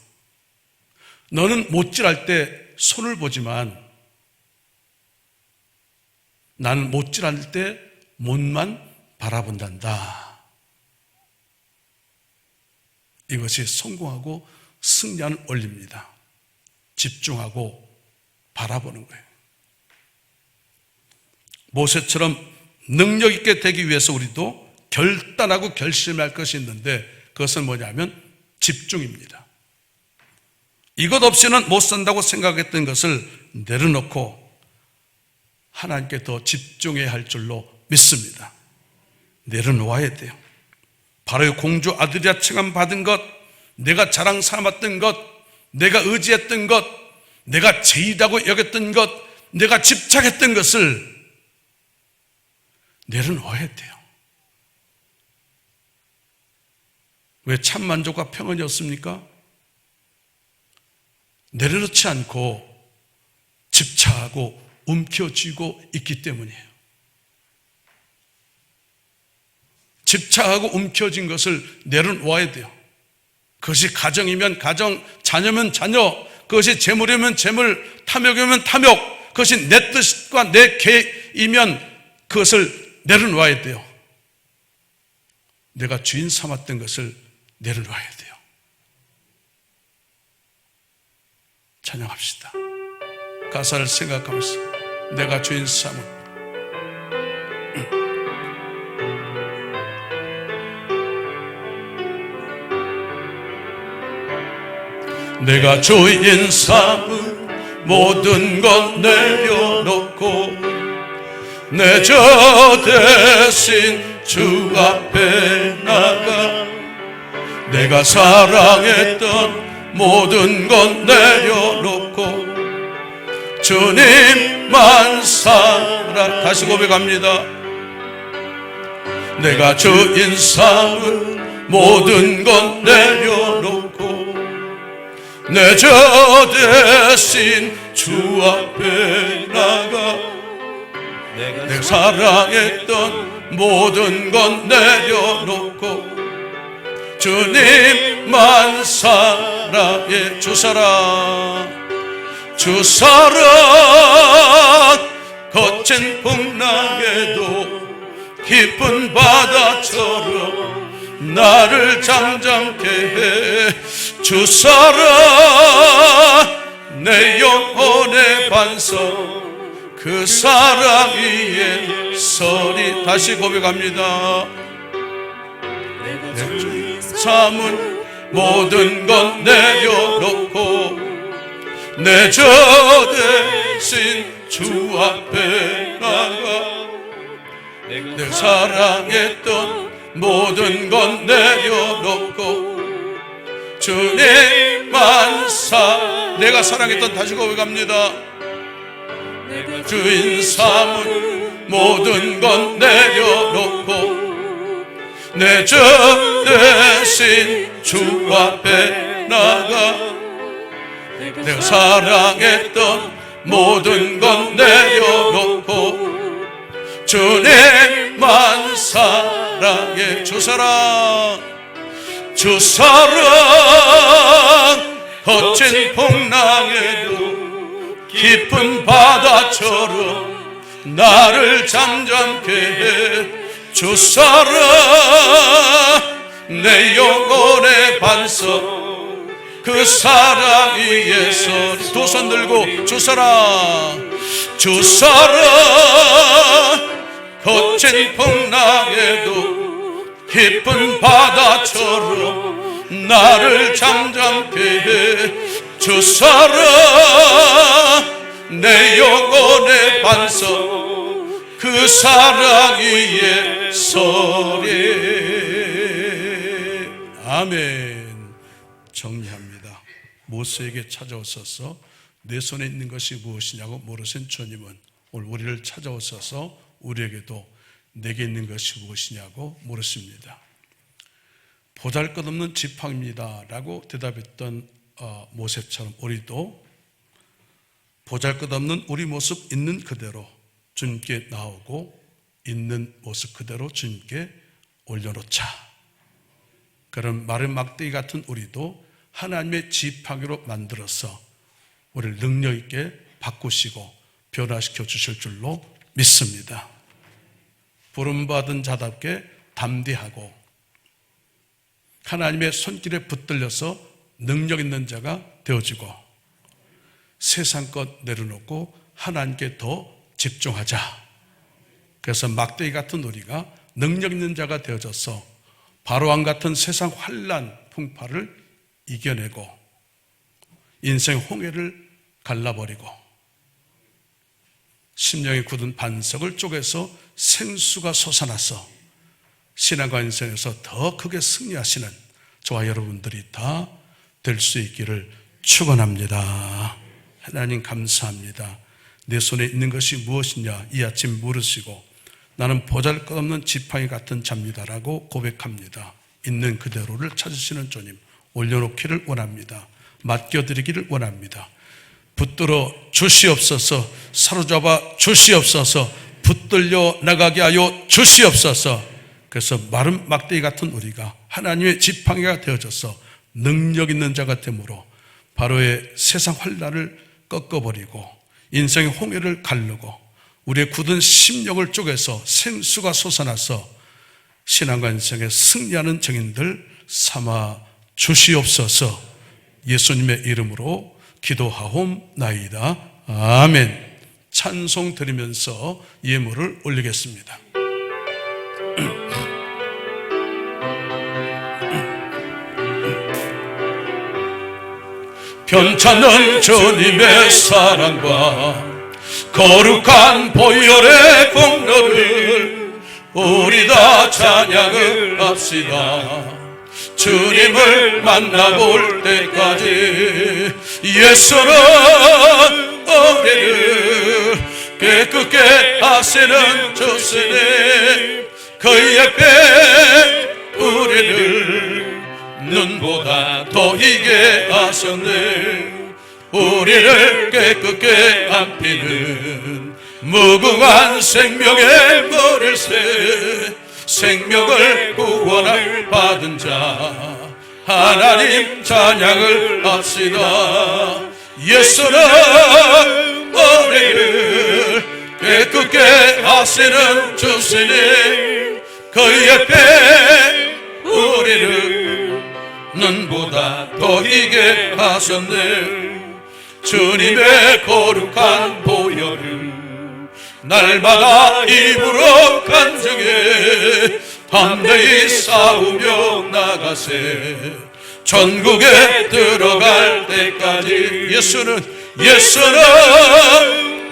너는 못질할 때 손을 보지만 나는 못질할 때 못만 바라본단다. 이것이 성공하고 승리하는 원리입니다. 집중하고 바라보는 거예요. 모세처럼 능력 있게 되기 위해서 우리도 결단하고 결심할 것이 있는데 그것은 뭐냐면 집중입니다. 이것 없이는 못 산다고 생각했던 것을 내려놓고 하나님께 더 집중해야 할 줄로 믿습니다. 내려놓아야 돼요. 바로의 공주 아들이라 칭함 받은 것, 내가 자랑 삼았던 것, 내가 의지했던 것, 내가 제일이라고 여겼던 것, 내가 집착했던 것을 내려놓아야 돼요. 왜 참 만족과 평안이 없습니까? 내려놓지 않고 집착하고 움켜쥐고 있기 때문이에요. 집착하고 움켜쥔 것을 내려놓아야 돼요. 그것이 가정이면 가정, 자녀면 자녀, 그것이 재물이면 재물, 탐욕이면 탐욕, 그것이 내 뜻과 내 계획이면 그것을 내려놓아야 돼요. 내가 주인 삼았던 것을 내려놓아야 돼요. 찬양합시다. 가사를 생각하면서 내가 주인 삼은 내가 주인 삼은 모든 것 내려놓고 내 저 대신 주 앞에 나가 내가 사랑했던 모든 것 내려놓고 주님만 사랑 다시 고백합니다. 내가 주인 삼은 모든 것 내려놓고 내 저 대신 주 앞에 나가 내가 사랑했던 모든 것 내려놓고 주님만 사랑해. 주 사랑 주 사랑 거친 풍랑에도 깊은 바다처럼 나를 잠잠케 해. 주 사랑 내 영혼의 반석, 그 사랑 위에 서리. 다시 고백합니다. 내 주인 삼은 모든 것 내려놓고 내 저 대신 주 앞에 나가 내 사랑했던 모든 것 내려놓고 주님만 내가 사랑했던, 다시 고백합니다. 주인 삼은 모든 것 내려놓고 내 저 대신 주 앞에 나가 내가 사랑했던 모든 것 내려놓고 주님만 사랑해. 주 사랑, 주 사랑 거친 풍랑에도 깊은 바다처럼 나를 잠잠케 해. 주 사랑 내 영혼의 반석, 그 사랑 위에서 두 손 들고 주 사랑, 주 사랑 거친 풍랑에도 깊은 바다처럼 나를 잠잠케 해. 주 사랑 내 영혼의 반석, 그 사랑 위에 서리. 아멘. 정리합니다. 모세에게 찾아오셔서 내 손에 있는 것이 무엇이냐고 물으신 주님은 오늘 우리를 찾아오셔서 우리에게도 내게 있는 것이 무엇이냐고 물으십니다. 보잘것없는 지팡이입니다 라고 대답했던 모세처럼 우리도 보잘것없는 우리 모습 있는 그대로 주님께 나오고 있는 모습 그대로 주님께 올려놓자. 그런 마른 막대기 같은 우리도 하나님의 지팡이로 만들어서 우리를 능력 있게 바꾸시고 변화시켜 주실 줄로 믿습니다. 부름받은 자답게 담대하고 하나님의 손길에 붙들려서 능력 있는 자가 되어지고 세상 것 내려놓고 하나님께 더 집중하자. 그래서 막대기 같은 우리가 능력 있는 자가 되어져서 바로왕 같은 세상 환난 풍파를 이겨내고 인생 홍해를 갈라버리고 심령이 굳은 반석을 쪼개서 생수가 솟아나서 신앙과 인생에서 더 크게 승리하시는 저와 여러분들이 다 될 수 있기를 축원합니다. 하나님 감사합니다. 내 손에 있는 것이 무엇이냐 이 아침 물으시고 나는 보잘것없는 지팡이 같은 자입니다라고 고백합니다. 있는 그대로를 찾으시는 주님 올려놓기를 원합니다. 맡겨드리기를 원합니다. 붙들어 주시옵소서. 사로잡아 주시옵소서. 붙들려 나가게 하여 주시옵소서. 그래서 마른 막대기 같은 우리가 하나님의 지팡이가 되어져서 능력 있는 자가 되므로 바로의 세상 환난을 꺾어버리고 인생의 홍해를 가르고 우리의 굳은 심령을 쪼개서 생수가 솟아나서 신앙과 인생에 승리하는 증인들 삼아 주시옵소서. 예수님의 이름으로 기도하옵나이다. 아멘. 찬송 드리면서 예물을 올리겠습니다. 편찮은 주님의 사랑과 거룩한 보혈의 공로를 우리 다 찬양을 합시다. 주님을 만나볼 때까지 예수는 우리를 깨끗게 하시는 주시니 그 옆에 우리를 눈보다 더 희게 하셨네. 우리를 깨끗게 안피는 무궁한 생명의 머리새 생명을 구원을 받은 자 하나님 찬양을 합시다. 예수는 우리를 깨끗게 하시는 주시니 그 옆에 우리를 눈보다 더 희게 하셨네. 주님의 거룩한 보혈을 날마다 입으로 간증해 담대히 싸우며 나가세. 전국에 들어갈 때까지 예수는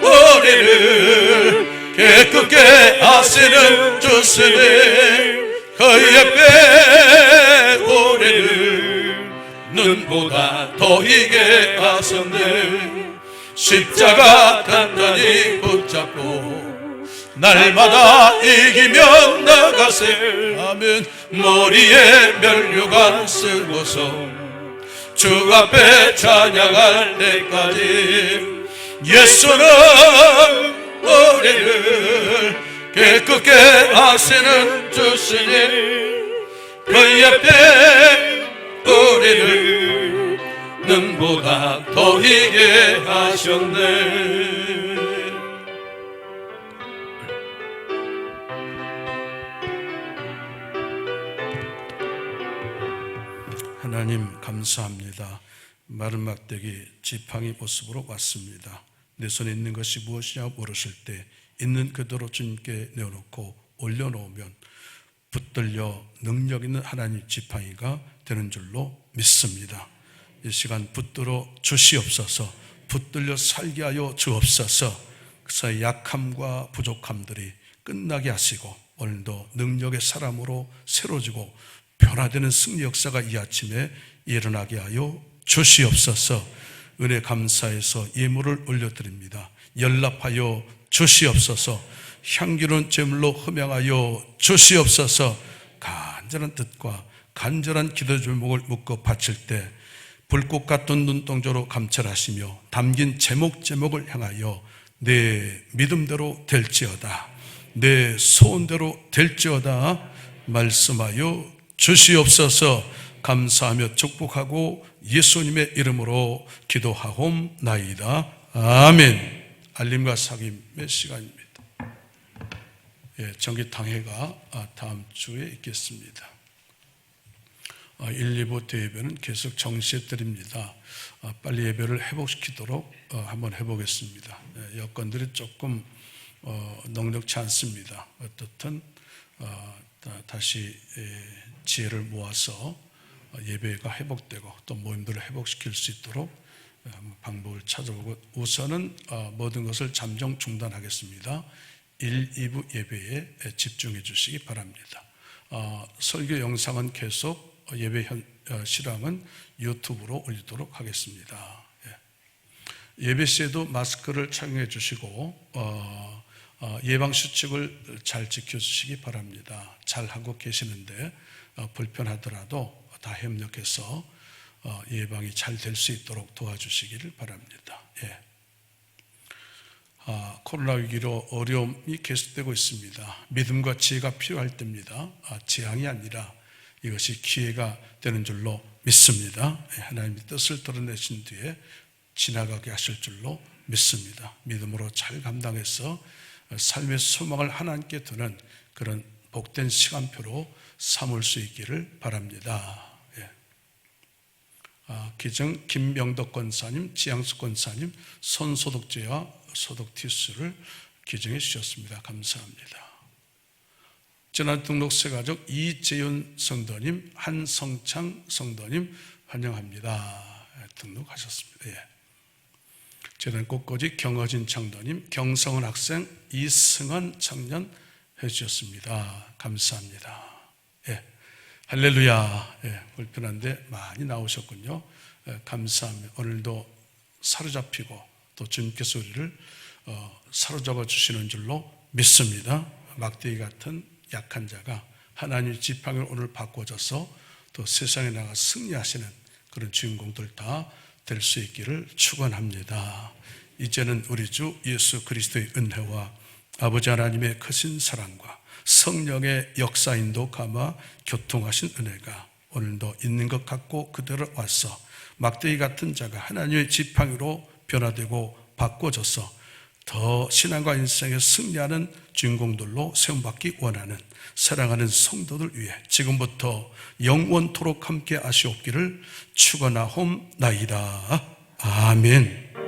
우리를 깨끗게 하시는 주시니 그 옆에 우리를 눈보다 더 희게 하셨네. 십자가 단단히 붙잡고 날마다 이기며 나가세. 아멘. 머리에 면류관 쓰고서 주 앞에 찬양할 때까지 예수는 우리를 깨끗게 하시는 주시니 그 옆에 우리를 눈보다 더 희게 하셨네. 하나님 감사합니다. 마른 막대기 지팡이 모습으로 왔습니다. 내 손에 있는 것이 무엇이냐 물으실 때 있는 그대로 주님께 내어놓고 올려놓으면 붙들려 능력 있는 하나님 지팡이가 되는 줄로 믿습니다. 이 시간 붙들어 주시옵소서. 붙들려 살게 하여 주옵소서. 그래서 약함과 부족함들이 끝나게 하시고 오늘도 능력의 사람으로 새로지고 변화되는 승리 역사가 이 아침에 일어나게 하여 주시옵소서. 은혜 감사해서 예물을 올려드립니다. 연락하여 주시옵소서. 향기로운 제물로 흠양하여 주시옵소서. 간절한 뜻과 간절한 기도 제목을 묶어 바칠 때 불꽃 같은 눈동자로 감찰하시며 담긴 제목을 향하여 내 믿음대로 될지어다, 내 소원대로 될지어다 말씀하여 주시옵소서. 감사하며 축복하고 예수님의 이름으로 기도하옵나이다. 아멘. 알림과 사귐의 시간입니다. 정기탕회가 다음 주에 있겠습니다. 1, 2부 대예배는 계속 정시해 드립니다. 빨리 예배를 회복시키도록 한번 해보겠습니다. 여건들이 조금 넉넉치 않습니다. 어떻든 다시 지혜를 모아서 예배가 회복되고 또 모임들을 회복시킬 수 있도록 방법을 찾아보고 우선은 모든 것을 잠정 중단하겠습니다. 1, 2부 예배에 집중해 주시기 바랍니다. 설교 영상은 계속 예배 실황은 유튜브로 올리도록 하겠습니다. 예배 시에도 마스크를 착용해 주시고 예방수칙을 잘 지켜주시기 바랍니다. 잘하고 계시는데 불편하더라도 다 협력해서 예방이 잘 될 수 있도록 도와주시기를 바랍니다. 코로나 위기로 어려움이 계속되고 있습니다. 믿음과 지혜가 필요할 때입니다. 재앙이 아니라 이것이 기회가 되는 줄로 믿습니다. 하나님의 뜻을 드러내신 뒤에 지나가게 하실 줄로 믿습니다. 믿음으로 잘 감당해서 삶의 소망을 하나님께 두는 그런 복된 시간표로 삼을 수 있기를 바랍니다. 기증 김명덕 권사님, 지양수 권사님 손소독제와 소독 티슈를 기증해 주셨습니다. 감사합니다. 전환 등록세 가족 이재윤 성도님, 한성창 성도님 환영합니다. 등록하셨습니다. 재단 꽃꽂이 경허진 장로님, 경성은 학생, 이승헌 청년 해주셨습니다. 감사합니다. 할렐루야. 불편한데 많이 나오셨군요. 감사합니다. 오늘도 사로잡히고 또 주님께서 우리를 사로잡아 주시는 줄로 믿습니다. 막대기 같은 약한 자가 하나님의 지팡이를 오늘 바꿔줘서 또 세상에 나가 승리하시는 그런 주인공들 다 될 수 있기를 축원합니다. 이제는 우리 주 예수 그리스도의 은혜와 아버지 하나님의 크신 사랑과 성령의 역사인도 감화 교통하신 은혜가 오늘도 있는 것 같고 그대로 와서 막대기 같은 자가 하나님의 지팡이로 변화되고 바꿔져서 더 신앙과 인생에 승리하는 주인공들로 세움받기 원하는 사랑하는 성도들 위해 지금부터 영원토록 함께 하시옵기를 축원하옵나이다. 아멘.